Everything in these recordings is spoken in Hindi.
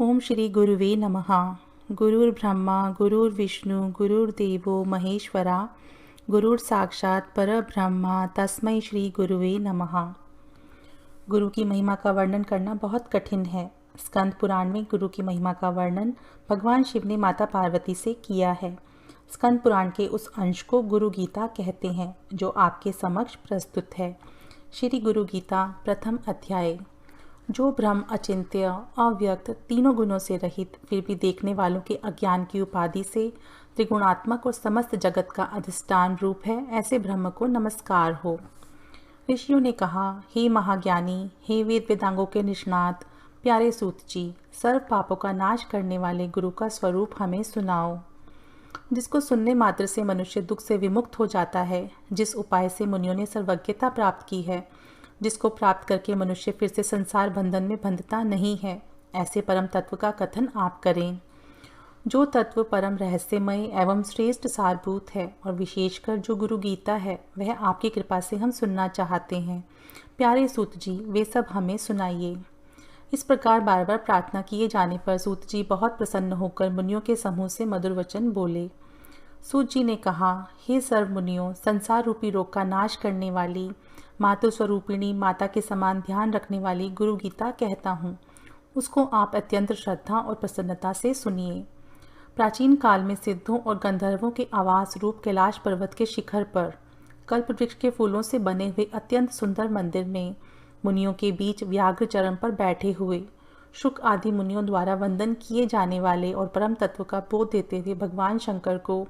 ओम श्री गुरुवे नमः। गुरुर्ब्रह्मा गुरुर्विष्णु गुरुर्देवो महेश्वरा गुरुर्साक्षात् परब्रह्मा तस्मै श्री गुरुवे नमः। गुरु की महिमा का वर्णन करना बहुत कठिन है। स्कंद पुराण में गुरु की महिमा का वर्णन भगवान शिव ने माता पार्वती से किया है। स्कंद पुराण के उस अंश को गुरु गीता कहते हैं जो आपके समक्ष प्रस्तुत है। श्री गुरु गीता प्रथम अध्याय। जो ब्रह्म अचिंत्य अव्यक्त तीनों गुणों से रहित फिर भी देखने वालों के अज्ञान की उपाधि से त्रिगुणात्मक और समस्त जगत का अधिष्ठान रूप है, ऐसे ब्रह्म को नमस्कार हो। ऋषियों ने कहा, हे महाज्ञानी, हे वेद वेदांगों के निष्णात, प्यारे सूत जी, सर्व पापों का नाश करने वाले गुरु का स्वरूप हमें सुनाओ। जिसको सुनने मात्र से मनुष्य दुख से विमुक्त हो जाता है, जिस उपाय से मुनियों ने सर्वज्ञता प्राप्त की है, जिसको प्राप्त करके मनुष्य फिर से संसार बंधन में बंधता नहीं है, ऐसे परम तत्व का कथन आप करें। जो तत्व परम रहस्यमय एवं श्रेष्ठ सारभूत है और विशेषकर जो गुरु गीता है, वह आपकी कृपा से हम सुनना चाहते हैं। प्यारे सूत जी, वे सब हमें सुनाइए। इस प्रकार बार बार प्रार्थना किए जाने पर सूत जी बहुत प्रसन्न होकर मुनियों के समूह से मधुर वचन बोले। सूत जी ने कहा, हे सर्व मुनियों, संसार रूपी रोग का नाश करने वाली मातु स्वरूपिणी माता के समान ध्यान रखने वाली गुरु गीता कहता हूँ, उसको आप अत्यंत श्रद्धा और प्रसन्नता से सुनिए। प्राचीन काल में सिद्धों और गंधर्वों के आवास रूप कैलाश पर्वत के शिखर पर कल्प वृक्ष के फूलों से बने हुए अत्यंत सुंदर मंदिर में मुनियों के बीच व्याघ्र चरण पर बैठे हुए शुक आदि मुनियों द्वारा वंदन किए जाने वाले और परम तत्व का बोध देते हुए भगवान शंकर को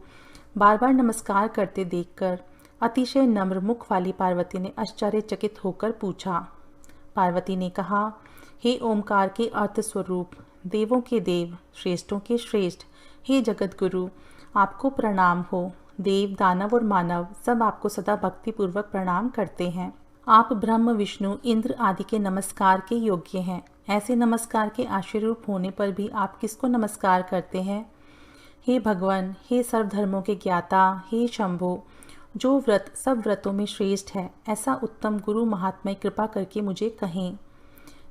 बार बार नमस्कार करते देखकर अतिशय नम्र मुख वाली पार्वती ने आश्चर्यचकित होकर पूछा। पार्वती ने कहा, हे ओमकार के अर्थ स्वरूप, देवों के देव, श्रेष्ठों के श्रेष्ठ, हे जगत गुरु, आपको प्रणाम हो। देव, दानव और मानव सब आपको सदा भक्ति पूर्वक प्रणाम करते हैं। आप ब्रह्म, विष्णु, इंद्र आदि के नमस्कार के योग्य हैं। ऐसे नमस्कार के आश्चर्य रूप होने पर भी आप किसको नमस्कार करते हैं? हे भगवान, हे सर्वधर्मों के ज्ञाता, हे शंभो, जो व्रत सब व्रतों में श्रेष्ठ है, ऐसा उत्तम गुरु महात्मा कृपा करके मुझे कहें।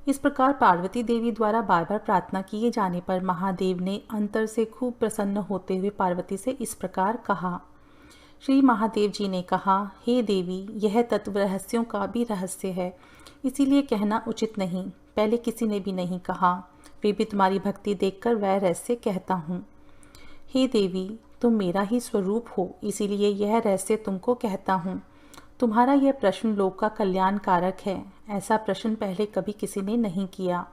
इस प्रकार पार्वती देवी द्वारा बार बार प्रार्थना किए जाने पर महादेव ने अंतर से खूब प्रसन्न होते हुए पार्वती से इस प्रकार कहा। श्री महादेव जी ने कहा, हे देवी, यह तत्व रहस्यों का भी रहस्य है, इसीलिए कहना उचित नहीं। पहले किसी ने भी नहीं कहा, वे भी तुम्हारी भक्ति देखकर वह रहस्य कहता हूँ। हे देवी, तुम मेरा ही स्वरूप हो, इसीलिए यह रहस्य तुमको कहता हूँ। तुम्हारा यह प्रश्न लोक का कल्याण कारक है। ऐसा प्रश्न पहले कभी किसी ने नहीं किया।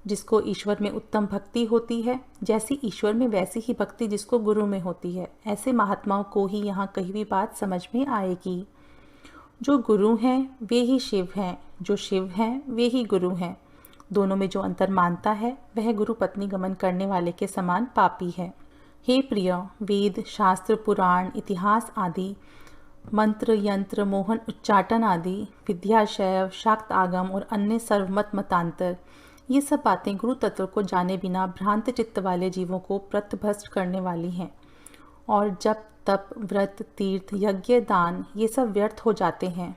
जिसको ईश्वर में उत्तम भक्ति होती है, जैसी ईश्वर में वैसी ही भक्ति जिसको गुरु में होती है, ऐसे महात्माओं को ही यहाँ कही हुई बात समझ में आएगी। जो गुरु हैं वे ही शिव हैं, जो शिव हैं वे ही गुरु हैं। दोनों में जो अंतर मानता है वह गुरु पत्नी गमन करने वाले के समान पापी है। हे प्रिय, वेद, शास्त्र, पुराण, इतिहास आदि, मंत्र, यंत्र, मोहन, उच्चाटन आदि, विद्या, शैव, शाक्त आगम और अन्य सर्वमत मतांतर, ये सब बातें गुरु तत्व को जाने बिना भ्रांत चित्त वाले जीवों को प्रत्यभ्रष्ट करने वाली हैं। और जब तप, व्रत, तीर्थ, यज्ञ, दान ये सब व्यर्थ हो जाते हैं।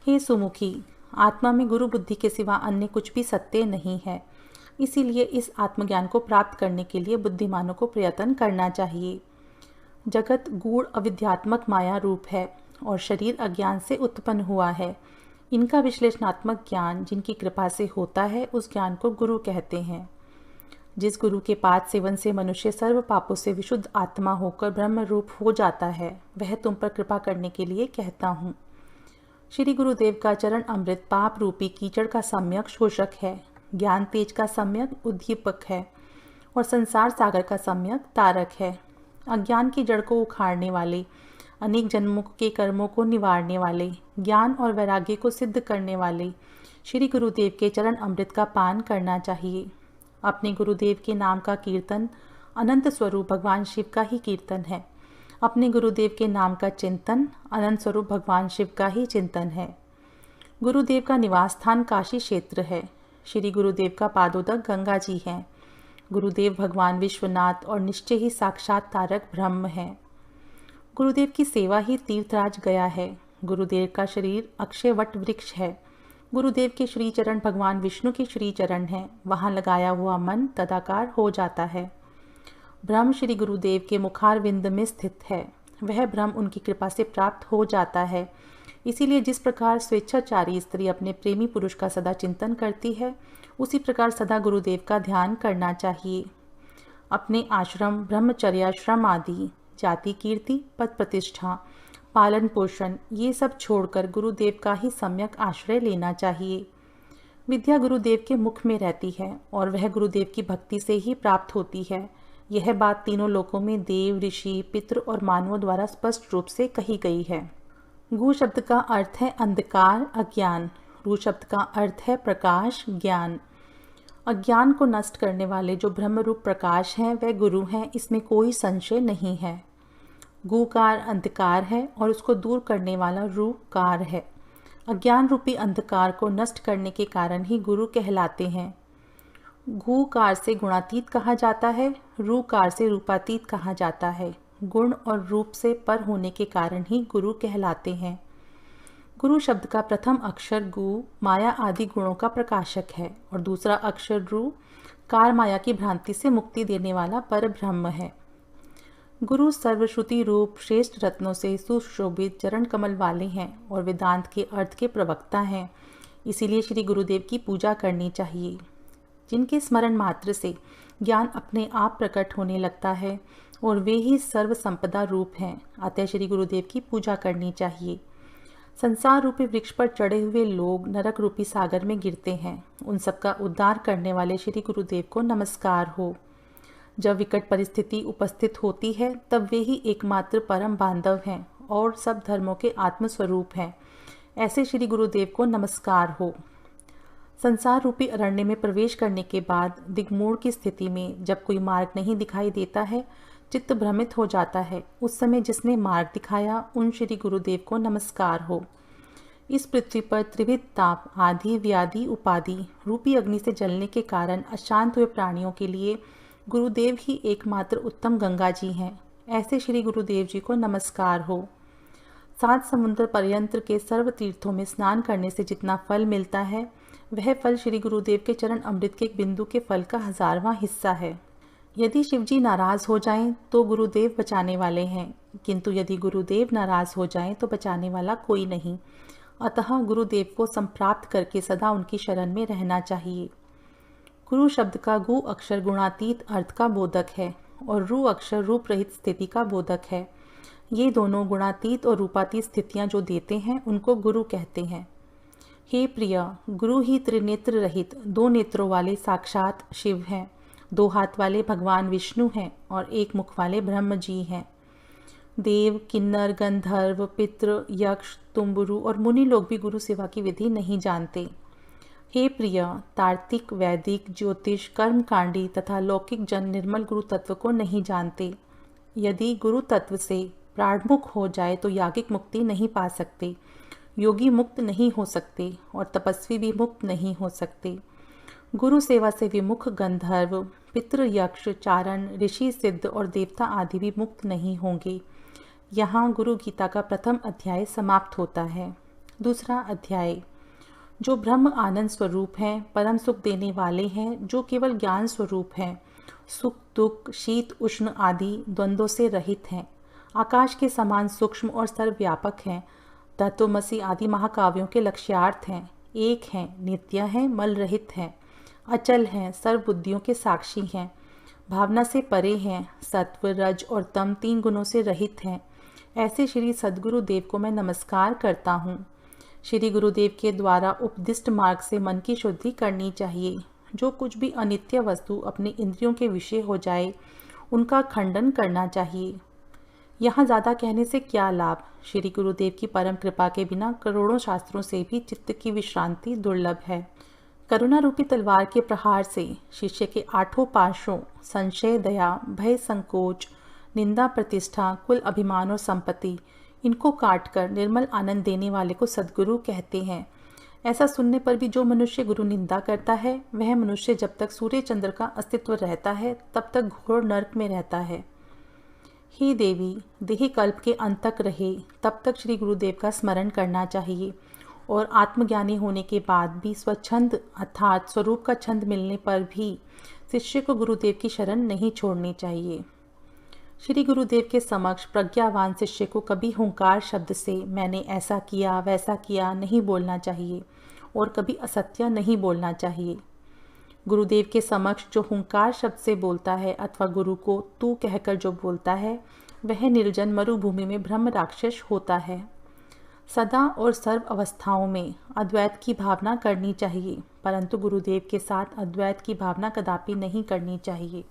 हे सुमुखी, आत्मा में गुरु बुद्धि के सिवा अन्य कुछ भी सत्य नहीं है। इसीलिए इस आत्मज्ञान को प्राप्त करने के लिए बुद्धिमानों को प्रयत्न करना चाहिए। जगत गूढ़ अविद्यात्मक माया रूप है और शरीर अज्ञान से उत्पन्न हुआ है। इनका विश्लेषणात्मक ज्ञान जिनकी कृपा से होता है, उस ज्ञान को गुरु कहते हैं। जिस गुरु के पाद सेवन से मनुष्य सर्व पापों से विशुद्ध आत्मा होकर ब्रह्म रूप हो जाता है, वह तुम पर कृपा करने के लिए कहता हूँ। श्री गुरुदेव का चरण अमृत पाप रूपी कीचड़ का सम्यक शोषक है, ज्ञान तेज का सम्यक उद्दीपक है और संसार सागर का सम्यक तारक है। अज्ञान की जड़ को उखाड़ने वाले, अनेक जन्मों के कर्मों को निवारने वाले, ज्ञान और वैराग्य को सिद्ध करने वाले श्री गुरुदेव के चरण अमृत का पान करना चाहिए। अपने गुरुदेव के नाम का कीर्तन अनंत स्वरूप भगवान शिव का ही कीर्तन है। अपने गुरुदेव के नाम का चिंतन अनंत स्वरूप भगवान शिव का ही चिंतन है। गुरुदेव का निवास स्थान काशी क्षेत्र है। श्री गुरुदेव का पादोदक गंगा जी हैं। गुरुदेव भगवान विश्वनाथ और निश्चय ही साक्षात तारक ब्रह्म हैं। गुरुदेव की सेवा ही तीर्थराज गया है। गुरुदेव का शरीर अक्षय वट वृक्ष है। गुरुदेव के श्री चरण भगवान विष्णु के श्री चरण हैं, वहाँ लगाया हुआ मन तदाकार हो जाता है। ब्रह्म श्री गुरुदेव के मुखारविंद में स्थित है, वह ब्रह्म उनकी कृपा से प्राप्त हो जाता है। इसीलिए जिस प्रकार स्वेच्छाचारी स्त्री अपने प्रेमी पुरुष का सदा चिंतन करती है, उसी प्रकार सदा गुरुदेव का ध्यान करना चाहिए। अपने आश्रम, ब्रह्मचर्याश्रम आदि, जाति कीर्ति, पद प्रतिष्ठा, पालन पोषण, ये सब छोड़कर गुरुदेव का ही सम्यक आश्रय लेना चाहिए। विद्या गुरुदेव के मुख में रहती है और वह गुरुदेव की भक्ति से ही प्राप्त होती है। यह बात तीनों लोकों में देव, ऋषि, पितृ और मानवों द्वारा स्पष्ट रूप से कही गई है। गु शब्द का अर्थ है अंधकार, अज्ञान। रू शब्द का अर्थ है प्रकाश, ज्ञान। अज्ञान को नष्ट करने वाले जो ब्रह्मरूप प्रकाश हैं वह गुरु हैं, इसमें कोई संशय नहीं है। गुकार अंधकार है और उसको दूर करने वाला रूकार है। अज्ञान रूपी अंधकार को नष्ट करने के कारण ही गुरु कहलाते हैं। गुकार से गुणातीत कहा जाता है, रूकार से रूपातीत कहा जाता है। गुण और रूप से पर होने के कारण ही गुरु कहलाते हैं। गुरु शब्द का प्रथम अक्षर गु माया आदि गुणों का प्रकाशक है और दूसरा अक्षर रू कार माया की भ्रांति से मुक्ति देने वाला पर ब्रह्म है। गुरु सर्वश्रुति रूप श्रेष्ठ रत्नों से सुशोभित चरण कमल वाले हैं और वेदांत के अर्थ के प्रवक्ता हैं। इसीलिए श्री गुरुदेव की पूजा करनी चाहिए, जिनके स्मरण मात्र से ज्ञान अपने आप प्रकट होने लगता है और वे ही सर्व संपदा रूप हैं। अतः श्री गुरुदेव की पूजा करनी चाहिए। संसार रूपी वृक्ष पर चढ़े हुए लोग नरक रूपी सागर में गिरते हैं, उन सबका उद्धार करने वाले श्री गुरुदेव को नमस्कार हो। जब विकट परिस्थिति उपस्थित होती है तब वे ही एकमात्र परम बांधव हैं और सब धर्मों के आत्मस्वरूप हैं। ऐसे श्री गुरुदेव को नमस्कार हो। संसार रूपी अरण्य में प्रवेश करने के बाद दिग्मूढ़ की स्थिति में जब कोई मार्ग नहीं दिखाई देता है, चित्त भ्रमित हो जाता है, उस समय जिसने मार्ग दिखाया उन श्री गुरुदेव को नमस्कार हो। इस पृथ्वी पर त्रिविध ताप, आदि, व्याधि, उपाधि रूपी अग्नि से जलने के कारण अशांत हुए प्राणियों के लिए गुरुदेव ही एकमात्र उत्तम गंगा जी हैं। ऐसे श्री गुरुदेव जी को नमस्कार हो। 7 समुद्र पर्यंत के सर्व तीर्थों में स्नान करने से जितना फल मिलता है, वह फल श्री गुरुदेव के चरण अमृत के एक बिंदु के फल का 1000वां हिस्सा है। यदि शिवजी नाराज हो जाएं तो गुरुदेव बचाने वाले हैं, किंतु यदि गुरुदेव नाराज हो जाएं तो बचाने वाला कोई नहीं। अतः गुरुदेव को संप्राप्त करके सदा उनकी शरण में रहना चाहिए। गुरु शब्द का गु अक्षर गुणातीत अर्थ का बोधक है और रू अक्षर रूप रहित स्थिति का बोधक है। ये दोनों गुणातीत और रूपातीत स्थितियां जो देते हैं उनको गुरु कहते हैं। हे प्रिय, गुरु ही त्रिनेत्र रहित 2 नेत्रों वाले साक्षात शिव हैं, 2 हाथ वाले भगवान विष्णु हैं और 1 मुख वाले ब्रह्म जी हैं। देव, किन्नर, गंधर्व, पितृ, यक्ष, तुम्बुरु और मुनि लोग भी गुरु सेवा की विधि नहीं जानते। हे प्रिय, तार्किक, वैदिक, ज्योतिष, कर्मकांडी तथा लौकिक जन निर्मल गुरु तत्व को नहीं जानते। यदि गुरु तत्व से प्राणमुख हो जाए तो यागिक मुक्ति नहीं पा सकते, योगी मुक्त नहीं हो सकते और तपस्वी भी मुक्त नहीं हो सकते। गुरु सेवा से विमुख गंधर्व, पितृ, यक्ष, चारण, ऋषि, सिद्ध और देवता आदि भी मुक्त नहीं होंगे। यहाँ गुरु गीता का प्रथम अध्याय समाप्त होता है। दूसरा अध्याय, जो ब्रह्म आनंद स्वरूप हैं, परम सुख देने वाले हैं, जो केवल ज्ञान स्वरूप हैं, सुख दुख, शीत उष्ण आदि द्वंद्वों से रहित हैं, आकाश के समान सूक्ष्म और सर्वव्यापक हैं, तत्वमसी आदि महाकाव्यों के लक्ष्यार्थ हैं, एक हैं, नित्य हैं, मल रहित हैं, अचल हैं, सर्वबुद्धियों के साक्षी हैं, भावना से परे हैं, सत्व, रज और तम 3 गुणों से रहित हैं। ऐसे श्री सद्गुरु देव को मैं नमस्कार करता हूँ। श्री गुरुदेव के द्वारा उपदिष्ट मार्ग से मन की शुद्धि करनी चाहिए। जो कुछ भी अनित्य वस्तु अपने इंद्रियों के विषय हो जाए, उनका खंडन करना चाहिए। यहाँ ज़्यादा कहने से क्या लाभ। श्री गुरुदेव की परम कृपा के बिना करोड़ों शास्त्रों से भी चित्त की विश्रांति दुर्लभ है। करुणा रूपी तलवार के प्रहार से शिष्य के 8 पाशों संशय, दया, भय, संकोच, निंदा, प्रतिष्ठा, कुल, अभिमान और संपत्ति, इनको काटकर निर्मल आनंद देने वाले को सद्गुरु कहते हैं। ऐसा सुनने पर भी जो मनुष्य गुरु निंदा करता है, वह मनुष्य जब तक सूर्य चंद्र का अस्तित्व रहता है तब तक घोर नरक में रहता है। हे देवी, देह कल्प के अंत तक रहे तब तक श्री गुरुदेव का स्मरण करना चाहिए और आत्मज्ञानी होने के बाद भी स्वच्छंद अर्थात स्वरूप का छंद मिलने पर भी शिष्य को गुरुदेव की शरण नहीं छोड़नी चाहिए। श्री गुरुदेव के समक्ष प्रज्ञावान शिष्य को कभी हुंकार शब्द से मैंने ऐसा किया वैसा किया नहीं बोलना चाहिए और कभी असत्य नहीं बोलना चाहिए। गुरुदेव के समक्ष जो हुंकार शब्द से बोलता है अथवा गुरु को तू कहकर जो बोलता है वह निर्जन मरुभूमि में ब्रह्म राक्षस होता है। सदा और सर्व अवस्थाओं में अद्वैत की भावना करनी चाहिए, परंतु गुरुदेव के साथ अद्वैत की भावना कदापि नहीं करनी चाहिए।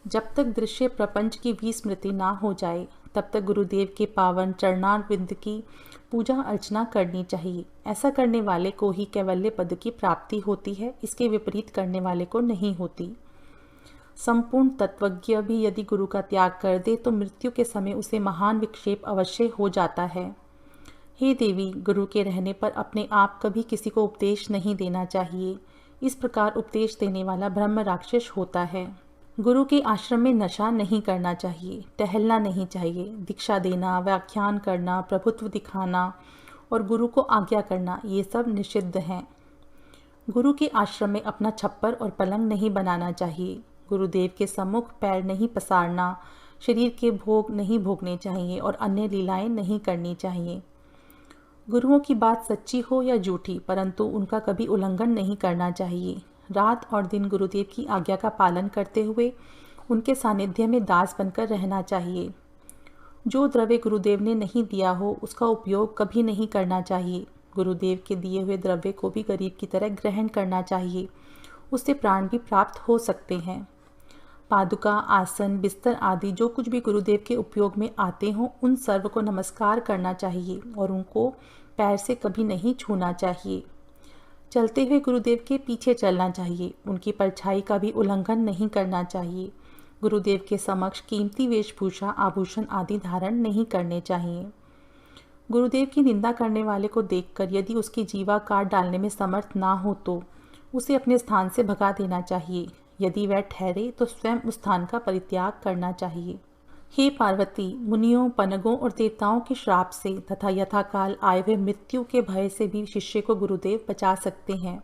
जब तक दृश्य प्रपंच की विस्मृति ना हो जाए तब तक गुरुदेव के पावन चरणारविंद की पूजा अर्चना करनी चाहिए। ऐसा करने वाले को ही कैवल्य पद की प्राप्ति होती है, इसके विपरीत करने वाले को नहीं होती। संपूर्ण तत्वज्ञ भी यदि गुरु का त्याग कर दे तो मृत्यु के समय उसे महान विक्षेप अवश्य हो जाता है। हे देवी, गुरु के रहने पर अपने आप कभी किसी को उपदेश नहीं देना चाहिए। इस प्रकार उपदेश देने वाला ब्रह्म राक्षस होता है। गुरु के आश्रम में नशा नहीं करना चाहिए, टहलना नहीं चाहिए। दीक्षा देना, व्याख्यान करना, प्रभुत्व दिखाना और गुरु को आज्ञा करना ये सब निषिद्ध हैं। गुरु के आश्रम में अपना छप्पर और पलंग नहीं बनाना चाहिए। गुरुदेव के सम्मुख पैर नहीं पसारना, शरीर के भोग नहीं भोगने चाहिए और अन्य लीलाएं नहीं करनी चाहिए। गुरुओं की बात सच्ची हो या झूठी, परंतु उनका कभी उल्लंघन नहीं करना चाहिए। रात और दिन गुरुदेव की आज्ञा का पालन करते हुए उनके सानिध्य में दास बनकर रहना चाहिए। जो द्रव्य गुरुदेव ने नहीं दिया हो उसका उपयोग कभी नहीं करना चाहिए। गुरुदेव के दिए हुए द्रव्य को भी गरीब की तरह ग्रहण करना चाहिए, उससे प्राण भी प्राप्त हो सकते हैं। पादुका, आसन, बिस्तर आदि जो कुछ भी गुरुदेव के उपयोग में आते हों उन सर्व को नमस्कार करना चाहिए और उनको पैर से कभी नहीं छूना चाहिए। चलते हुए गुरुदेव के पीछे चलना चाहिए, उनकी परछाई का भी उल्लंघन नहीं करना चाहिए। गुरुदेव के समक्ष कीमती वेशभूषा, आभूषण आदि धारण नहीं करने चाहिए। गुरुदेव की निंदा करने वाले को देखकर यदि उसकी जीवा काट डालने में समर्थ ना हो तो उसे अपने स्थान से भगा देना चाहिए। यदि वह ठहरे तो स्वयं उस स्थान का परित्याग करना चाहिए। हे पार्वती, मुनियों, पनगों और देवताओं के श्राप से तथा यथाकाल आए हुए मृत्यु के भय से भी शिष्य को गुरुदेव बचा सकते हैं।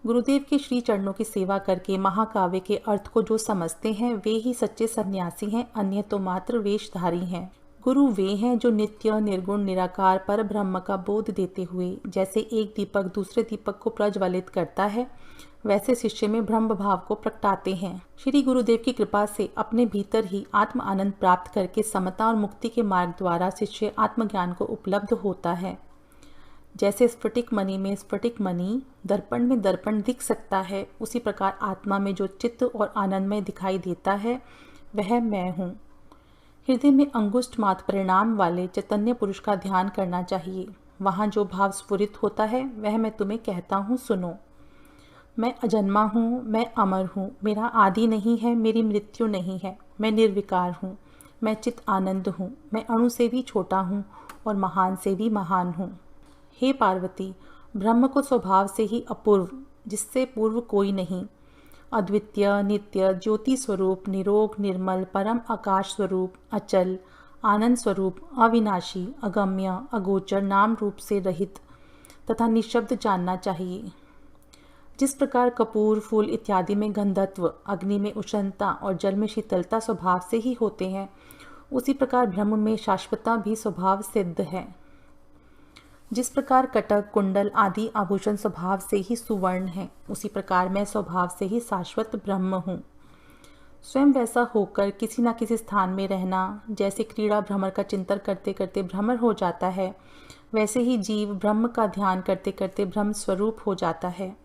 गुरुदेव के श्री चरणों की सेवा करके महाकाव्य के अर्थ को जो समझते हैं वे ही सच्चे सन्यासी हैं, अन्य तो मात्र वेशधारी हैं। गुरु वे हैं जो नित्य, निर्गुण, निराकार पर ब्रह्म का बोध देते हुए जैसे एक दीपक दूसरे दीपक को प्रज्वलित करता है वैसे शिष्य में ब्रह्म भाव को प्रगटाते हैं। श्री गुरुदेव की कृपा से अपने भीतर ही आत्म आनंद प्राप्त करके समता और मुक्ति के मार्ग द्वारा शिष्य आत्मज्ञान को उपलब्ध होता है। जैसे स्फटिक मणि में स्फटिक मणि, दर्पण में दर्पण दिख सकता है, उसी प्रकार आत्मा में जो चित्त और आनंदमय दिखाई देता है वह मैं हूँ। हृदय में अंगुष्ठ मात्र परिणाम वाले चैतन्य पुरुष का ध्यान करना चाहिए। वहाँ जो भाव स्फुरित होता है वह मैं तुम्हें कहता हूँ, सुनो। मैं अजन्मा हूँ, मैं अमर हूँ, मेरा आदि नहीं है, मेरी मृत्यु नहीं है, मैं निर्विकार हूँ, मैं चित आनंद हूँ, मैं अणु से भी छोटा हूँ और महान से भी महान हूँ। हे पार्वती, ब्रह्म को स्वभाव से ही अपूर्व, जिससे पूर्व कोई नहीं, अद्वितीय, नित्य, ज्योति स्वरूप, निरोग, निर्मल, परम आकाश स्वरूप, अचल, आनंद स्वरूप, अविनाशी, अगम्य, अगोचर, नाम रूप से रहित तथा निशब्द जानना चाहिए। जिस प्रकार कपूर, फूल इत्यादि में गंधत्व, अग्नि में उष्णता और जल में शीतलता स्वभाव से ही होते हैं, उसी प्रकार ब्रह्म में शाश्वतता भी स्वभाव सिद्ध है। जिस प्रकार कटक, कुंडल आदि आभूषण स्वभाव से ही सुवर्ण है, उसी प्रकार मैं स्वभाव से ही शाश्वत ब्रह्म हूँ। स्वयं वैसा होकर किसी न किसी स्थान में रहना, जैसे क्रीड़ा भ्रमर का चिंतन करते करते भ्रमर हो जाता है, वैसे ही जीव ब्रह्म का ध्यान करते करते ब्रह्म स्वरूप हो जाता है।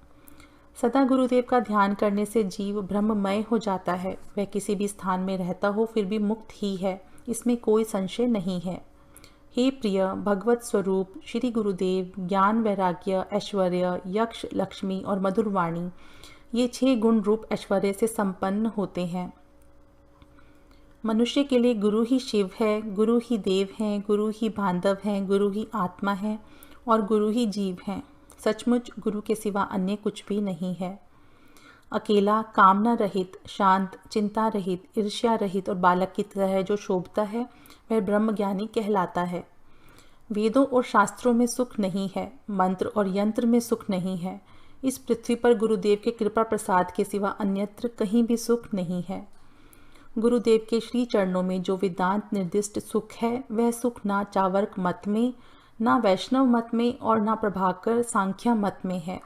सदा गुरुदेव का ध्यान करने से जीव ब्रह्ममय हो जाता है। वह किसी भी स्थान में रहता हो फिर भी मुक्त ही है, इसमें कोई संशय नहीं है। हे प्रिय भगवत स्वरूप श्री गुरुदेव, ज्ञान, वैराग्य, ऐश्वर्य, यक्ष, लक्ष्मी और मधुर वाणी, ये 6 गुण रूप ऐश्वर्य से संपन्न होते हैं। मनुष्य के लिए गुरु ही शिव है, गुरु ही देव हैं, गुरु ही बांधव हैं, गुरु ही आत्मा है और गुरु ही जीव हैं। सचमुच गुरु के सिवा अन्य कुछ भी नहीं है। अकेला, कामना रहित, शांत, चिंता रहित, ईर्ष्या रहित और बालक की तरह जो शोभता है वह ब्रह्मज्ञानी कहलाता है। वेदों और शास्त्रों में सुख नहीं है, मंत्र और यंत्र में सुख नहीं है। इस पृथ्वी पर गुरुदेव के कृपा प्रसाद के सिवा अन्यत्र कहीं भी सुख नहीं है। गुरुदेव के श्री चरणों में जो वेदांत निर्दिष्ट सुख है, वह सुख ना चावर्क मत में, ना वैष्णव मत में और ना प्रभाकर सांख्य मत में है।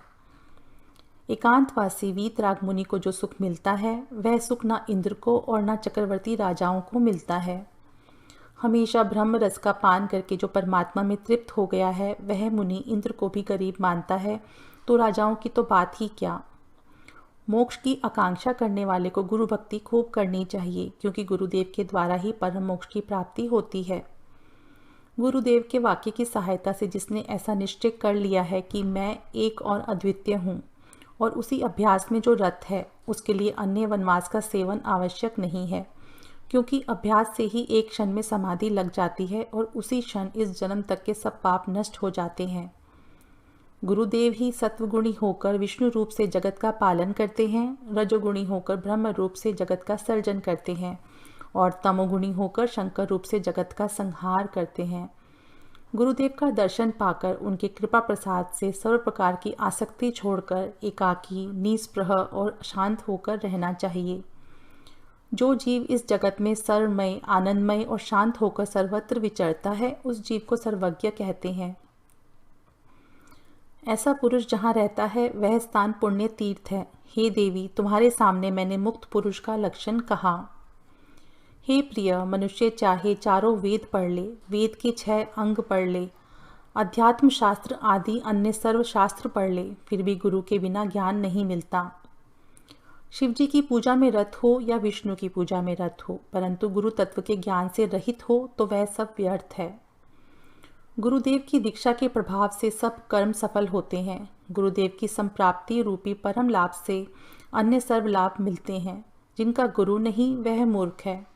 एकांतवासी वीतराग मुनि को जो सुख मिलता है, वह सुख ना इंद्र को और ना चक्रवर्ती राजाओं को मिलता है। हमेशा ब्रह्म रस का पान करके जो परमात्मा में तृप्त हो गया है, वह मुनि इंद्र को भी गरीब मानता है, तो राजाओं की तो बात ही क्या। मोक्ष की आकांक्षा करने वाले को गुरु भक्ति खूब करनी चाहिए, क्योंकि गुरुदेव के द्वारा ही परम मोक्ष की प्राप्ति होती है। गुरुदेव के वाक्य की सहायता से जिसने ऐसा निश्चय कर लिया है कि मैं एक और अद्वितीय हूँ, और उसी अभ्यास में जो रत है, उसके लिए अन्य वनवास का सेवन आवश्यक नहीं है, क्योंकि अभ्यास से ही एक क्षण में समाधि लग जाती है और उसी क्षण इस जन्म तक के सब पाप नष्ट हो जाते हैं। गुरुदेव ही सत्वगुणी होकर विष्णु रूप से जगत का पालन करते हैं, रजोगुणी होकर ब्रह्म रूप से जगत का सर्जन करते हैं और तमोगुणी होकर शंकर रूप से जगत का संहार करते हैं। गुरुदेव का दर्शन पाकर उनके कृपा प्रसाद से सर्व प्रकार की आसक्ति छोड़कर एकाकी, निस्पृह और शांत होकर रहना चाहिए। जो जीव इस जगत में सर्वमय, आनंदमय और शांत होकर सर्वत्र विचरता है, उस जीव को सर्वज्ञ कहते हैं। ऐसा पुरुष जहाँ रहता है, वह स्थान पुण्य तीर्थ है। हे देवी, तुम्हारे सामने मैंने मुक्त पुरुष का लक्षण कहा। हे प्रिय, मनुष्य चाहे चारों वेद पढ़ ले, वेद के 6 अंग पढ़ ले, अध्यात्म शास्त्र आदि अन्य सर्व शास्त्र पढ़ ले, फिर भी गुरु के बिना ज्ञान नहीं मिलता। शिव जी की पूजा में रत हो या विष्णु की पूजा में रत हो, परंतु गुरु तत्व के ज्ञान से रहित हो तो वह सब व्यर्थ है। गुरुदेव की दीक्षा के प्रभाव से सब कर्म सफल होते हैं। गुरुदेव की संप्राप्ति रूपी परम लाभ से अन्य सर्व लाभ मिलते हैं। जिनका गुरु नहीं, वह मूर्ख है।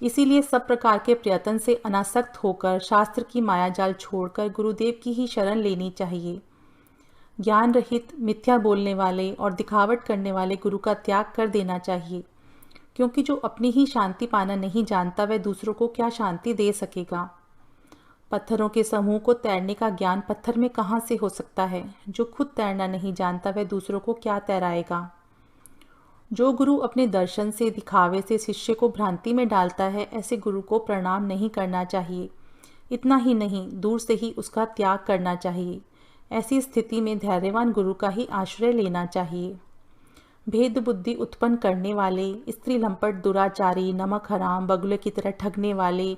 इसीलिए सब प्रकार के प्रयत्न से अनासक्त होकर शास्त्र की मायाजाल छोड़कर गुरुदेव की ही शरण लेनी चाहिए। ज्ञान रहित, मिथ्या बोलने वाले और दिखावट करने वाले गुरु का त्याग कर देना चाहिए, क्योंकि जो अपनी ही शांति पाना नहीं जानता, वह दूसरों को क्या शांति दे सकेगा। पत्थरों के समूह को तैरने का ज्ञान पत्थर में कहाँ से हो सकता है। जो खुद तैरना नहीं जानता, वह दूसरों को क्या तैराएगा। जो गुरु अपने दर्शन से, दिखावे से शिष्य को भ्रांति में डालता है, ऐसे गुरु को प्रणाम नहीं करना चाहिए। इतना ही नहीं, दूर से ही उसका त्याग करना चाहिए। ऐसी स्थिति में धैर्यवान गुरु का ही आश्रय लेना चाहिए। भेद बुद्धि उत्पन्न करने वाले, स्त्री लंपट, दुराचारी, नमक हराम, बगुले की तरह ठगने वाले,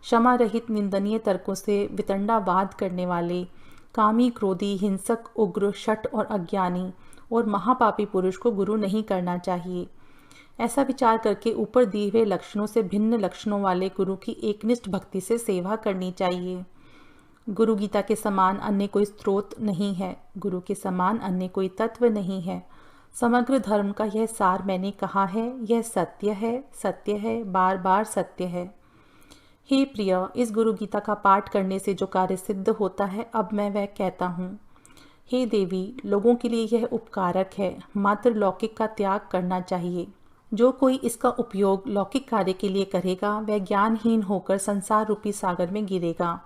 क्षमा रहित निंदनीय तर्कों से वितंडावाद करने वाले, कामी, क्रोधी, हिंसक, उग्र, शठ और अज्ञानी और महापापी पुरुष को गुरु नहीं करना चाहिए। ऐसा विचार करके ऊपर दिए हुए लक्षणों से भिन्न लक्षणों वाले गुरु की एकनिष्ठ भक्ति से सेवा करनी चाहिए। गुरु गीता के समान अन्य कोई स्रोत नहीं है। गुरु के समान अन्य कोई तत्व नहीं है। समग्र धर्म का यह सार मैंने कहा है। यह सत्य है, सत्य है, बार बार सत्य है। हे प्रिय, इस गुरु गीता का पाठ करने से जो कार्य सिद्ध होता है, अब मैं वह कहता हूँ। हे देवी, लोगों के लिए यह उपकारक है, मात्र लौकिक का त्याग करना चाहिए। जो कोई इसका उपयोग लौकिक कार्य के लिए करेगा, वह ज्ञानहीन होकर संसार रूपी सागर में गिरेगा।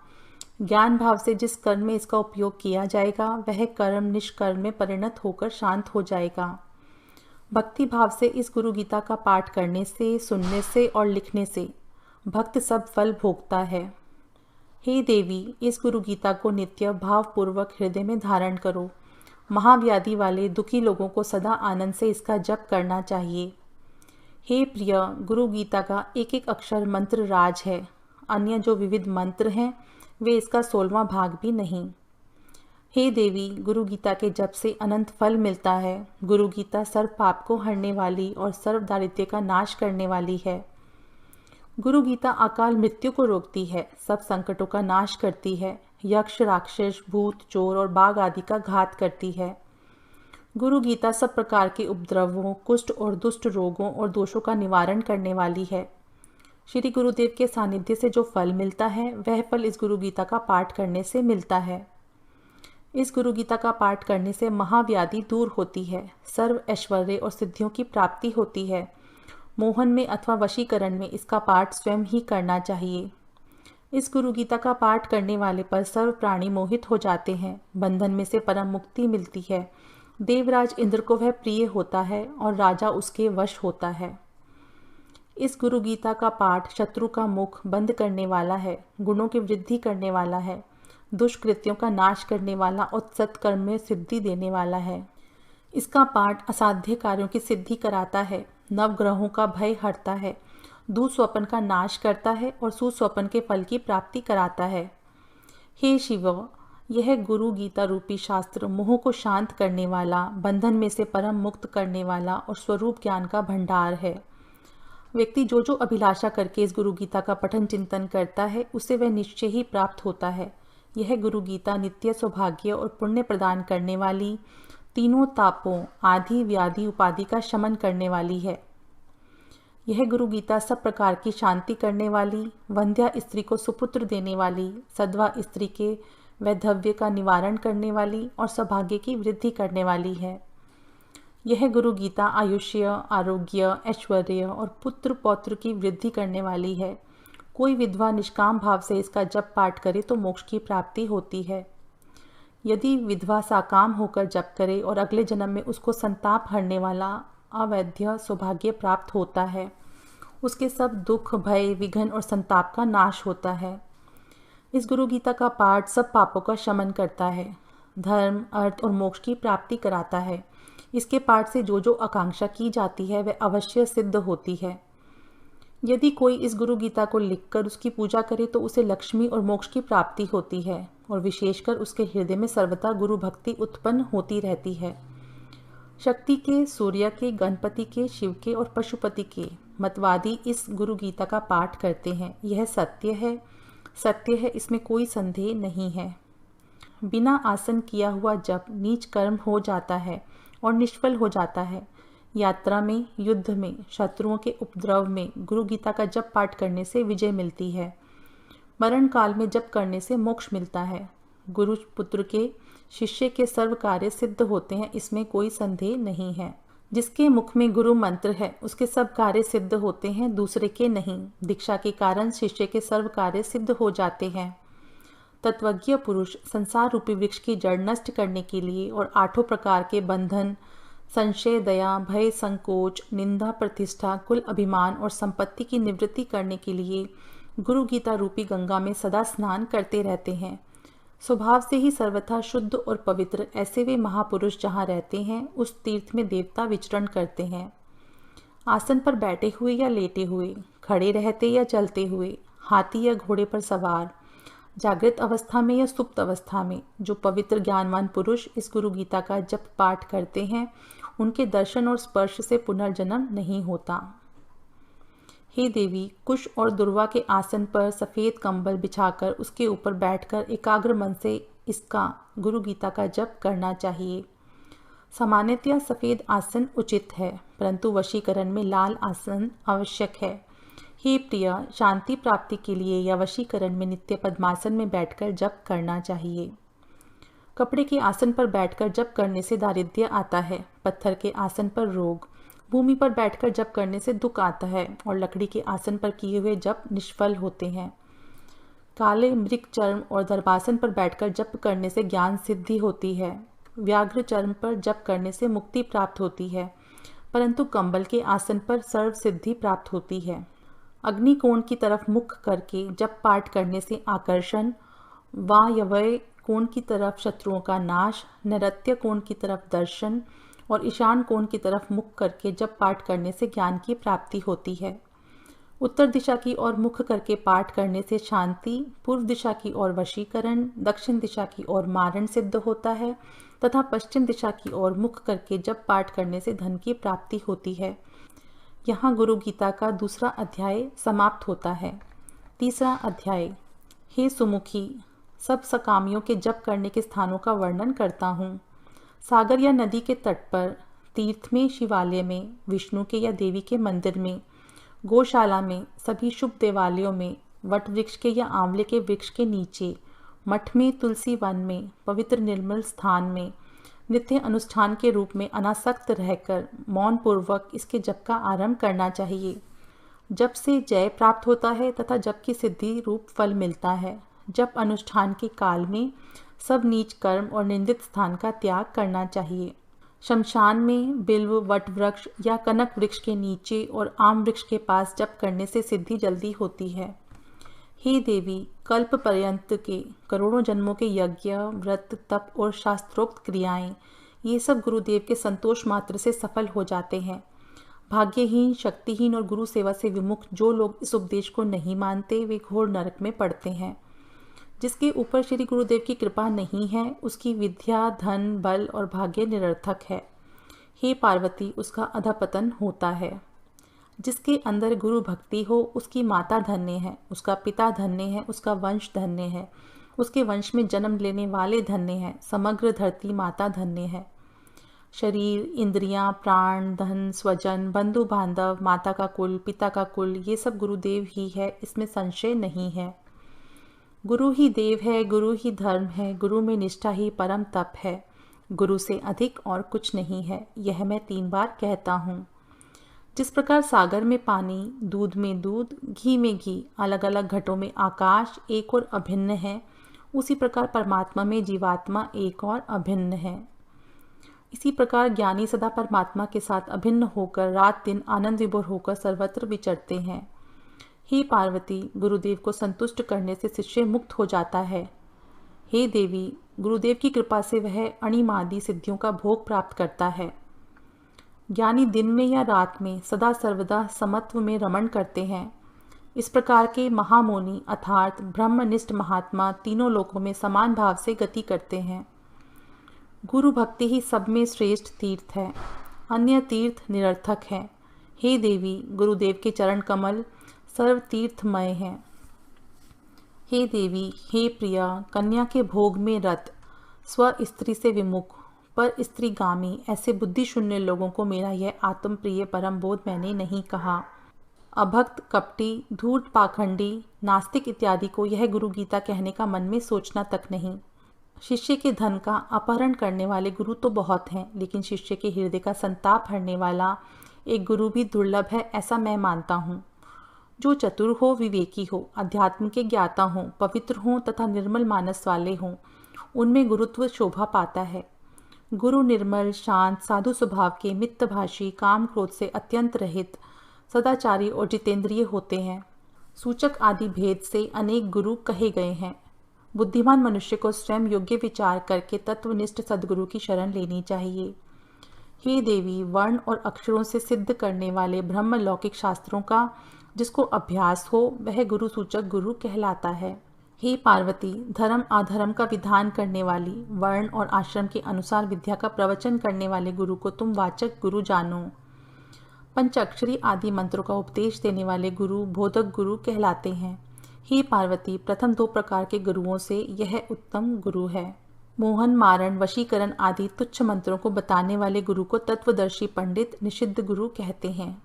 ज्ञान भाव से जिस कर्म में इसका उपयोग किया जाएगा, वह कर्म निष्कर्म में परिणत होकर शांत हो जाएगा। भक्ति भाव से इस गुरु गीता का पाठ करने से, सुनने से और लिखने से भक्त सब फल भोगता है। हे देवी, इस गुरु गीता को नित्य भावपूर्वक हृदय में धारण करो। महाव्याधि वाले दुखी लोगों को सदा आनंद से इसका जप करना चाहिए। हे प्रिय, गुरु गीता का एक एक अक्षर मंत्र राज है। अन्य जो विविध मंत्र हैं, वे इसका 16वां भाग भी नहीं। हे देवी, गुरु गीता के जप से अनंत फल मिलता है। गुरु गीता सर्व पाप को हरने वाली और सर्व दारिद्र्य का नाश करने वाली है। गुरु गीता अकाल मृत्यु को रोकती है, सब संकटों का नाश करती है, यक्ष, राक्षस, भूत, चोर और बाघ आदि का घात करती है। गुरु गीता सब प्रकार के उपद्रवों, कुष्ठ और दुष्ट रोगों और दोषों का निवारण करने वाली है। श्री गुरुदेव के सानिध्य से जो फल मिलता है, वह फल इस गुरु गीता का पाठ करने से मिलता है। इस गुरु गीता का पाठ करने से महाव्याधि दूर होती है, सर्व ऐश्वर्य और सिद्धियों की प्राप्ति होती है। मोहन में अथवा वशीकरण में इसका पाठ स्वयं ही करना चाहिए। इस गुरु गीता का पाठ करने वाले पर सर्व प्राणी मोहित हो जाते हैं, बंधन में से परम मुक्ति मिलती है। देवराज इंद्र को वह प्रिय होता है और राजा उसके वश होता है। इस गुरु गीता का पाठ शत्रु का मुख बंद करने वाला है, गुणों की वृद्धि करने वाला है, दुष्कृत्यों का नाश करने वाला और सत्कर्म में सिद्धि देने वाला है। इसका पाठ असाध्य कार्यों की सिद्धि कराता है, नवग्रहों का भय हरता है, दुःस्वप्न का नाश करता है और सुस्वप्न के फल की प्राप्ति कराता है। हे शिव, यह गुरु गीता रूपी शास्त्र मोह को शांत करने वाला, बंधन में से परम मुक्त करने वाला और स्वरूप ज्ञान का भंडार है। व्यक्ति जो जो अभिलाषा करके इस गुरु गीता का पठन चिंतन करता है, उसे वह निश्चय ही प्राप्त होता है। यह गुरु गीता नित्य सौभाग्य और पुण्य प्रदान करने वाली, तीनों तापों आदि व्याधि उपाधि का शमन करने वाली है। यह गुरु गीता सब प्रकार की शांति करने वाली, वंध्या स्त्री को सुपुत्र देने वाली, सद्वा स्त्री के वैधव्य का निवारण करने वाली और सौभाग्य की वृद्धि करने वाली है। यह गुरु गीता आयुष्य, आरोग्य, ऐश्वर्य और पुत्र पौत्र की वृद्धि करने वाली है। कोई विधवा निष्काम भाव से इसका जप पाठ करे तो मोक्ष की प्राप्ति होती है। यदि विधवा साकाम होकर जप करे और अगले जन्म में उसको संताप हरने वाला अवैध सौभाग्य प्राप्त होता है, उसके सब दुख, भय, विघ्न और संताप का नाश होता है। इस गुरु गीता का पाठ सब पापों का शमन करता है, धर्म, अर्थ और मोक्ष की प्राप्ति कराता है। इसके पाठ से जो जो आकांक्षा की जाती है वह अवश्य सिद्ध होती है। यदि कोई इस गुरु गीता को लिखकर उसकी पूजा करे तो उसे लक्ष्मी और मोक्ष की प्राप्ति होती है और विशेषकर उसके हृदय में सर्वथा गुरु भक्ति उत्पन्न होती रहती है। शक्ति के, सूर्य के, गणपति के, शिव के और पशुपति के मतवादी इस गुरु गीता का पाठ करते हैं। यह सत्य है, सत्य है, इसमें कोई संदेह नहीं है। बिना आसन किया हुआ जप नीच कर्म हो जाता है और निष्फल हो जाता है। यात्रा में, युद्ध में, शत्रुओं के उपद्रव में गुरु गीता का जप पाठ करने से विजय मिलती है। मरण काल में जप करने से मोक्ष मिलता है। गुरु पुत्र के, शिष्य के सर्व कार्य सिद्ध होते हैं, इसमें कोई संदेह नहीं है। जिसके मुख में गुरु मंत्र है उसके सब कार्य सिद्ध होते हैं, दूसरे के नहीं। दीक्षा के कारण शिष्य के सर्व कार्य सिद्ध हो जाते हैं। तत्वज्ञ पुरुष संसार रूपी वृक्ष की जड़ नष्ट करने के लिए और 8 प्रकार के बंधन, संशय, दया, भय, संकोच, निंदा, प्रतिष्ठा, कुल अभिमान और संपत्ति की निवृत्ति करने के लिए गुरु गीता रूपी गंगा में सदा स्नान करते रहते हैं। स्वभाव से ही सर्वथा शुद्ध और पवित्र ऐसे वे महापुरुष जहाँ रहते हैं उस तीर्थ में देवता विचरण करते हैं। आसन पर बैठे हुए या लेटे हुए, खड़े रहते या चलते हुए, हाथी या घोड़े पर सवार, जागृत अवस्था में या सुप्त अवस्था में जो पवित्र ज्ञानवान पुरुष इस गुरु गीता का जप पाठ करते हैं, उनके दर्शन और स्पर्श से पुनर्जन्म नहीं होता। हे देवी, कुश और दुर्वा के आसन पर सफ़ेद कंबल बिछाकर उसके ऊपर बैठकर एकाग्र मन से इसका गुरु गीता का जप करना चाहिए। सामान्यतया सफ़ेद आसन उचित है, परंतु वशीकरण में लाल आसन आवश्यक है। हे प्रिय, शांति प्राप्ति के लिए या वशीकरण में नित्य पद्मासन में बैठकर जप करना चाहिए। कपड़े के आसन पर बैठकर जप करने से दारिद्र्य आता है, पत्थर के आसन पर रोग, भूमि पर बैठकर जप करने से दुख आता है और लकड़ी के आसन पर किए हुए जप निष्फल होते हैं। काले मृग चर्म और दर्भासन पर बैठकर जप करने से ज्ञान सिद्धि होती है। व्याघ्र चर्म पर जप करने से मुक्ति प्राप्त होती है, परंतु कंबल के आसन पर सर्व सिद्धि प्राप्त होती है। अग्निकोण की तरफ मुख करके जप पाठ करने से आकर्षण, वायव्य कोण की तरफ शत्रुओं का नाश, नैऋत्य कोण की तरफ दर्शन और ईशान कोण की तरफ मुख करके जप पाठ करने से ज्ञान की प्राप्ति होती है। उत्तर दिशा की ओर मुख करके पाठ करने से शांति, पूर्व दिशा की ओर वशीकरण, दक्षिण दिशा की ओर मारण सिद्ध होता है तथा पश्चिम दिशा की ओर मुख करके जप पाठ करने से धन की प्राप्ति होती है। यहाँ गुरु गीता का दूसरा अध्याय समाप्त होता है। तीसरा अध्याय। हे सुमुखी, सब सकामियों के जप करने के स्थानों का वर्णन करता हूँ। सागर या नदी के तट पर, तीर्थ में, शिवालय में, विष्णु के या देवी के मंदिर में, गौशाला में, सभी शुभ देवालयों में, वट वृक्ष के या आंवले के वृक्ष के नीचे, मठ में, तुलसी वन में, पवित्र निर्मल स्थान में, नित्य अनुष्ठान के रूप में अनासक्त रहकर मौन पूर्वक इसके जप का आरंभ करना चाहिए। जब से जय प्राप्त होता है तथा जब की सिद्धि रूप फल मिलता है। जब अनुष्ठान के काल में सब नीच कर्म और निंदित स्थान का त्याग करना चाहिए। शमशान में बिल्व, वट वृक्ष या कनक वृक्ष के नीचे और आम वृक्ष के पास जप करने से सिद्धि जल्दी होती है। हे देवी, कल्प पर्यंत के करोड़ों जन्मों के यज्ञ, व्रत, तप और शास्त्रोक्त क्रियाएं, ये सब गुरुदेव के संतोष मात्र से सफल हो जाते हैं। भाग्यहीन, शक्तिहीन और गुरु सेवा से विमुख जो लोग इस उपदेश को नहीं मानते, वे घोर नरक में पड़ते हैं। जिसके ऊपर श्री गुरुदेव की कृपा नहीं है, उसकी विद्या, धन, बल और भाग्य निरर्थक है। हे पार्वती, उसका अधपतन होता है। जिसके अंदर गुरु भक्ति हो, उसकी माता धन्य है, उसका पिता धन्य है, उसका वंश धन्य है, उसके वंश में जन्म लेने वाले धन्य हैं, समग्र धरती माता धन्य है। शरीर, इंद्रियां, प्राण, धन, स्वजन, बंधु बांधव, माता का कुल, पिता का कुल, ये सब गुरुदेव ही है, इसमें संशय नहीं है। गुरु ही देव है, गुरु ही धर्म है, गुरु में निष्ठा ही परम तप है। गुरु से अधिक और कुछ नहीं है, यह मैं 3 बार कहता हूँ। जिस प्रकार सागर में पानी, दूध में दूध, घी में घी, अलग अलग घटों में आकाश एक और अभिन्न है, उसी प्रकार परमात्मा में जीवात्मा एक और अभिन्न है। इसी प्रकार ज्ञानी सदा परमात्मा के साथ अभिन्न होकर रात दिन आनंद विभोर होकर सर्वत्र विचरते हैं। हे पार्वती, गुरुदेव को संतुष्ट करने से शिष्य मुक्त हो जाता है। हे देवी, गुरुदेव की कृपा से वह अणिमादि सिद्धियों का भोग प्राप्त करता है। ज्ञानी दिन में या रात में सदा सर्वदा समत्व में रमण करते हैं। इस प्रकार के महामुनि अर्थात ब्रह्मनिष्ठ महात्मा तीनों लोकों में समान भाव से गति करते हैं। गुरु भक्ति ही सब में श्रेष्ठ तीर्थ है, अन्य तीर्थ निरर्थक है। हे देवी, गुरुदेव के चरण कमल सर्व तीर्थमय हैं। हे देवी, हे प्रिया, कन्या के भोग में रत, स्व स्त्री से विमुख, पर स्त्रीगामी, ऐसे बुद्धि शून्य लोगों को मेरा यह आत्म प्रिय परम बोध मैंने नहीं कहा। अभक्त, कपटी, धूर्त, पाखंडी, नास्तिक इत्यादि को यह गुरु गीता कहने का मन में सोचना तक नहीं। शिष्य के धन का अपहरण करने वाले गुरु तो बहुत हैं, लेकिन शिष्य के हृदय का संताप हरने वाला एक गुरु भी दुर्लभ है, ऐसा मैं मानता हूँ। जो चतुर हो, विवेकी हो, अध्यात्म के ज्ञाता हों, पवित्र हों तथा निर्मल मानस वाले हों, उनमें गुरुत्व शोभा पाता है। गुरु निर्मल, शांत, साधु स्वभाव के, मितभाषी, काम क्रोध से अत्यंत रहित, सदाचारी और जितेंद्रिय होते हैं। सूचक आदि भेद से अनेक गुरु कहे गए हैं। बुद्धिमान मनुष्य को स्वयं योग्य विचार करके तत्वनिष्ठ सद्गुरु की शरण लेनी चाहिए। हे देवी, वर्ण और अक्षरों से सिद्ध करने वाले ब्रह्म लौकिक शास्त्रों का जिसको अभ्यास हो, वह गुरु सूचक गुरु कहलाता है। हे पार्वती, धर्म अधर्म का विधान करने वाली, वर्ण और आश्रम के अनुसार विद्या का प्रवचन करने वाले गुरु को तुम वाचक गुरु जानो। पंचाक्षरी आदि मंत्रों का उपदेश देने वाले गुरु बोधक गुरु कहलाते हैं। हे पार्वती, प्रथम 2 प्रकार के गुरुओं से यह उत्तम गुरु है। मोहन, मारण, वशीकरण आदि तुच्छ मंत्रों को बताने वाले गुरु को तत्वदर्शी पंडित निषिद्ध गुरु कहते हैं।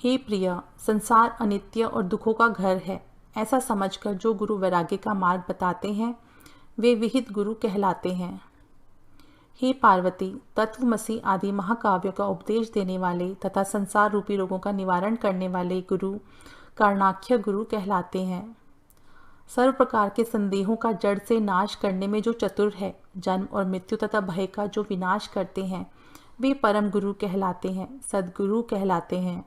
हे प्रिय, संसार अनित्य और दुखों का घर है, ऐसा समझकर जो गुरु वैराग्य का मार्ग बताते हैं, वे विहित गुरु कहलाते हैं। हे पार्वती, तत्वमसी आदि महाकाव्यों का उपदेश देने वाले तथा संसार रूपी रोगों का निवारण करने वाले गुरु कारणाख्य गुरु कहलाते हैं। सर्व प्रकार के संदेहों का जड़ से नाश करने में जो चतुर है, जन्म और मृत्यु तथा भय का जो विनाश करते हैं, वे परम गुरु कहलाते हैं, सद्गुरु कहलाते हैं।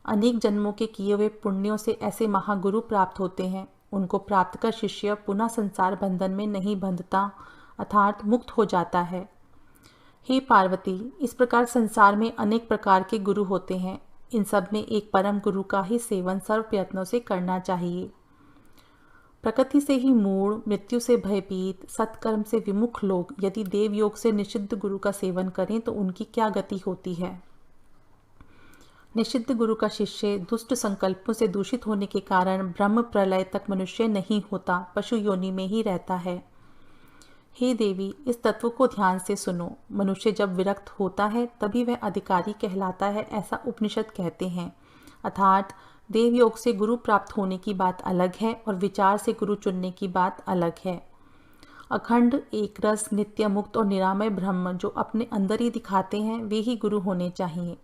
अनेक जन्मों के किए हुए पुण्यों से ऐसे महागुरु प्राप्त होते हैं। उनको प्राप्त कर शिष्य पुनः संसार बंधन में नहीं बंधता, अर्थात मुक्त हो जाता है। हे पार्वती, इस प्रकार संसार में अनेक प्रकार के गुरु होते हैं। इन सब में एक परम गुरु का ही सेवन सर्व प्रयत्नों से करना चाहिए। प्रकृति से ही मूढ़, मृत्यु से भयभीत, सत्कर्म से विमुख लोग यदि देव योग से निषिद्ध गुरु का सेवन करें तो उनकी क्या गति होती है। निषिद्ध गुरु का शिष्य दुष्ट संकल्पों से दूषित होने के कारण ब्रह्म प्रलय तक मनुष्य नहीं होता, पशु योनि में ही रहता है। हे देवी, इस तत्व को ध्यान से सुनो। मनुष्य जब विरक्त होता है तभी वह अधिकारी कहलाता है, ऐसा उपनिषद कहते हैं। अर्थात देव योग से गुरु प्राप्त होने की बात अलग है और विचार से गुरु चुनने की बात अलग है। अखंड, एक रस, नित्य मुक्त और निरामय ब्रह्म जो अपने अंदर ही दिखाते हैं, वे ही गुरु होने चाहिए।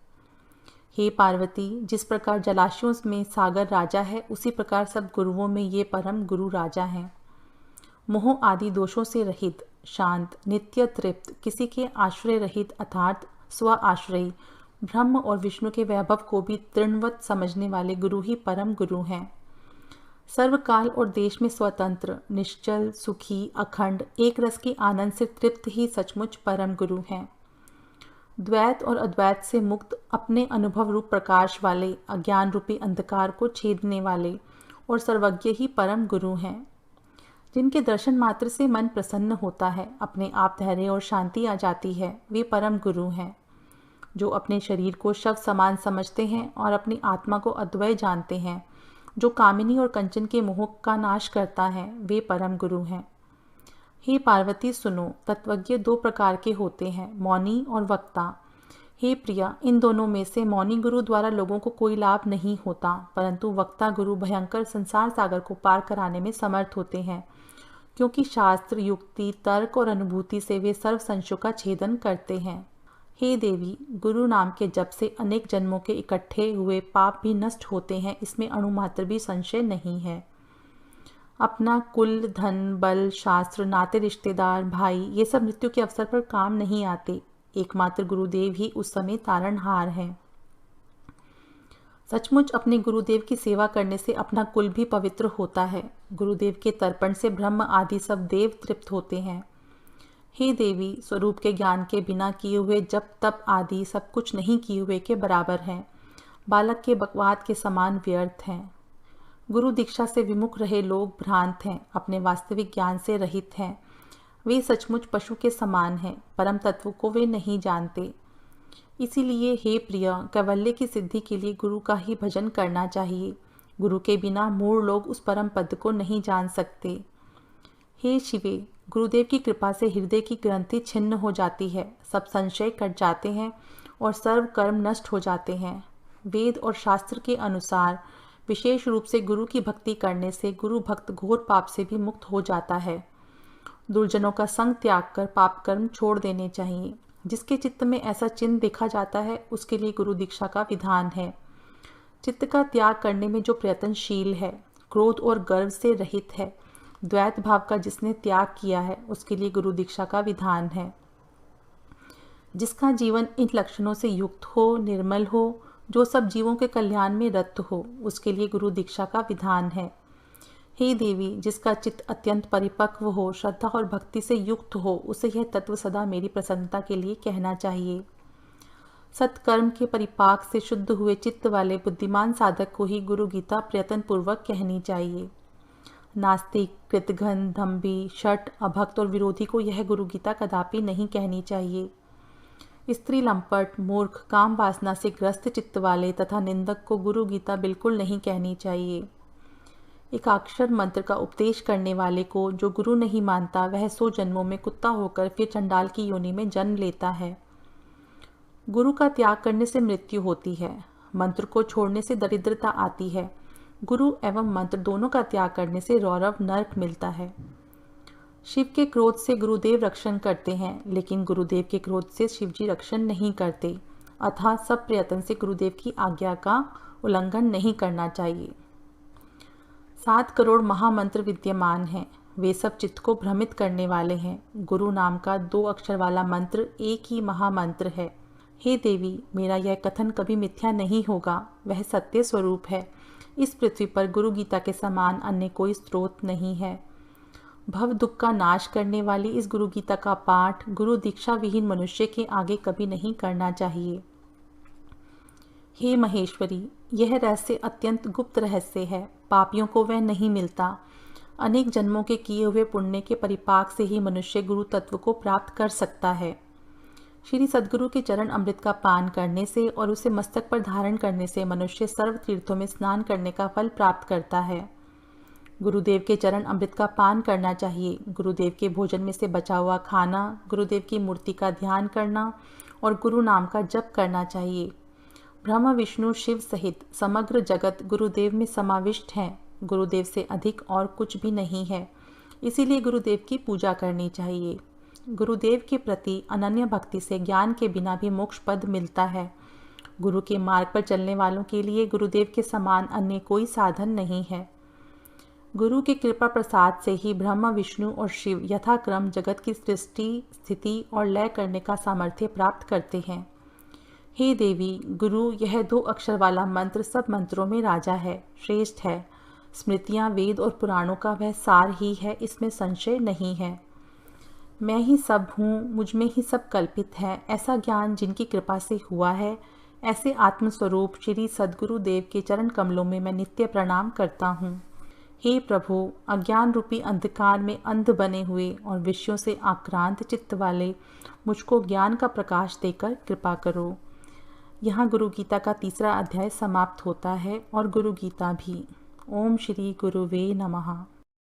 हे पार्वती, जिस प्रकार जलाशयों में सागर राजा है, उसी प्रकार सब गुरुओं में ये परम गुरु राजा हैं। मोह आदि दोषों से रहित, शांत, नित्य तृप्त, किसी के आश्रय रहित अर्थात स्व आश्रयी, ब्रह्म और विष्णु के वैभव को भी तृणवत समझने वाले गुरु ही परम गुरु हैं। सर्वकाल और देश में स्वतंत्र, निश्चल, सुखी, अखंड, एक रस के आनंद से तृप्त ही सचमुच परम गुरु हैं। द्वैत और अद्वैत से मुक्त, अपने अनुभव रूप प्रकाश वाले, अज्ञान रूपी अंधकार को छेदने वाले और सर्वज्ञ ही परम गुरु हैं। जिनके दर्शन मात्र से मन प्रसन्न होता है, अपने आप धैर्य और शांति आ जाती है, वे परम गुरु हैं। जो अपने शरीर को शव समान समझते हैं और अपनी आत्मा को अद्वय जानते हैं, जो कामिनी और कंचन के मोह का नाश करता है, वे परम गुरु हैं। हे पार्वती सुनो, तत्वज्ञ दो प्रकार के होते हैं, मौनी और वक्ता। हे प्रिया, इन दोनों में से मौनी गुरु द्वारा लोगों को कोई लाभ नहीं होता, परंतु वक्ता गुरु भयंकर संसार सागर को पार कराने में समर्थ होते हैं, क्योंकि शास्त्र, युक्ति, तर्क और अनुभूति से वे सर्व संशयों का छेदन करते हैं। हे देवी, गुरु नाम के जप से अनेक जन्मों के इकट्ठे हुए पाप भी नष्ट होते हैं, इसमें अणुमात्र भी संशय नहीं है। अपना कुल, धन, बल, शास्त्र, नाते, रिश्तेदार, भाई, ये सब मृत्यु के अवसर पर काम नहीं आते। एकमात्र गुरुदेव ही उस समय तारणहार हैं। सचमुच अपने गुरुदेव की सेवा करने से अपना कुल भी पवित्र होता है। गुरुदेव के तर्पण से ब्रह्म आदि सब देव तृप्त होते हैं। हे देवी, स्वरूप के ज्ञान के बिना किए हुए जप तप आदि सब कुछ नहीं किए हुए के बराबर हैं, बालक के बकवाद के समान व्यर्थ हैं। गुरु दीक्षा से विमुख रहे लोग भ्रांत हैं, अपने वास्तविक ज्ञान से रहित हैं। वे सचमुच पशु के समान हैं, परम तत्व को वे नहीं जानते। इसीलिए हे प्रिय, कैवल्य की सिद्धि के लिए गुरु का ही भजन करना चाहिए। गुरु के बिना मूढ़ लोग उस परम पद को नहीं जान सकते। हे शिवे, गुरुदेव की कृपा से हृदय की ग्रंथि छिन्न हो जाती है, सब संशय कट जाते हैं और सर्व कर्म नष्ट हो जाते हैं। वेद और शास्त्र के अनुसार विशेष रूप से गुरु की भक्ति करने से गुरु भक्त घोर पाप से भी मुक्त हो जाता है। दुर्जनों का संग त्याग कर पाप कर्म छोड़ देने चाहिए। जिसके चित्त में ऐसा चिन्ह देखा जाता है, उसके लिए गुरु दीक्षा का विधान है। चित्त का त्याग करने में जो प्रयत्नशील है, क्रोध और गर्व से रहित है, द्वैत भाव का जिसने त्याग किया है, उसके लिए गुरु दीक्षा का विधान है। जिसका जीवन इन लक्षणों से युक्त हो, निर्मल हो, जो सब जीवों के कल्याण में रत हो, उसके लिए गुरु दीक्षा का विधान है। हे देवी, जिसका चित्त अत्यंत परिपक्व हो, श्रद्धा और भक्ति से युक्त हो, उसे यह तत्व सदा मेरी प्रसन्नता के लिए कहना चाहिए। सत्कर्म के परिपाक से शुद्ध हुए चित्त वाले बुद्धिमान साधक को ही गुरु गीता प्रयत्न पूर्वक कहनी चाहिए। नास्तिक, कृतघ्न, दंभी, शठ, अभक्त और विरोधी को यह गुरु गीता कदापि नहीं कहनी चाहिए। स्त्री, लंपट, मूर्ख, काम वासना से ग्रस्त चित्त वाले तथा निंदक को गुरु गीता बिल्कुल नहीं कहनी चाहिए। एकाक्षर मंत्र का उपदेश करने वाले को जो गुरु नहीं मानता, वह 100 जन्मों में कुत्ता होकर फिर चंडाल की योनि में जन्म लेता है। गुरु का त्याग करने से मृत्यु होती है, मंत्र को छोड़ने से दरिद्रता आती है। गुरु एवं मंत्र दोनों का त्याग करने से रौरव नरक मिलता है। शिव के क्रोध से गुरुदेव रक्षण करते हैं, लेकिन गुरुदेव के क्रोध से शिवजी रक्षण नहीं करते। अतः सब प्रयत्न से गुरुदेव की आज्ञा का उल्लंघन नहीं करना चाहिए। 7 करोड़ महामंत्र विद्यमान हैं, वे सब चित्त को भ्रमित करने वाले हैं। गुरु नाम का 2 अक्षर वाला मंत्र एक ही महामंत्र है। हे देवी, मेरा यह कथन कभी मिथ्या नहीं होगा, वह सत्य स्वरूप है। इस पृथ्वी पर गुरु गीता के समान अन्य कोई स्रोत नहीं है। भव दुख का नाश करने वाली इस गुरु गीता का पाठ गुरु दीक्षा विहीन मनुष्य के आगे कभी नहीं करना चाहिए। हे महेश्वरी, यह रहस्य अत्यंत गुप्त रहस्य है, पापियों को वह नहीं मिलता। अनेक जन्मों के किए हुए पुण्य के परिपाक से ही मनुष्य गुरु तत्व को प्राप्त कर सकता है। श्री सद्गुरु के चरण अमृत का पान करने से और उसे मस्तक पर धारण करने से मनुष्य सर्व तीर्थों में स्नान करने का फल प्राप्त करता है। गुरुदेव के चरण अमृत का पान करना चाहिए। गुरुदेव के भोजन में से बचा हुआ खाना, गुरुदेव की मूर्ति का ध्यान करना और गुरु नाम का जप करना चाहिए। ब्रह्मा, विष्णु, शिव सहित समग्र जगत गुरुदेव में समाविष्ट है। गुरुदेव से अधिक और कुछ भी नहीं है, इसीलिए गुरुदेव की पूजा करनी चाहिए। गुरुदेव के प्रति अनन्य भक्ति से ज्ञान के बिना भी मोक्ष पद मिलता है। गुरु के मार्ग पर चलने वालों के लिए गुरुदेव के समान अन्य कोई साधन नहीं है। गुरु के कृपा प्रसाद से ही ब्रह्मा, विष्णु और शिव यथाक्रम जगत की सृष्टि, स्थिति और लय करने का सामर्थ्य प्राप्त करते हैं। हे देवी, गुरु यह 2 अक्षर वाला मंत्र सब मंत्रों में राजा है, श्रेष्ठ है। स्मृतियाँ, वेद और पुराणों का वह सार ही है, इसमें संशय नहीं है। मैं ही सब हूँ, मुझ में ही सब कल्पित है, ऐसा ज्ञान जिनकी कृपा से हुआ है, ऐसे आत्मस्वरूप श्री सद्गुरु देव के चरण कमलों में मैं नित्य प्रणाम करता हूँ। हे प्रभु, अज्ञान रूपी अंधकार में अंध बने हुए और विषयों से आक्रांत चित्त वाले मुझको ज्ञान का प्रकाश देकर कृपा करो। यहाँ गुरु गीता का 3रा अध्याय समाप्त होता है और गुरु गीता भी। ओम श्री गुरुवे नमः।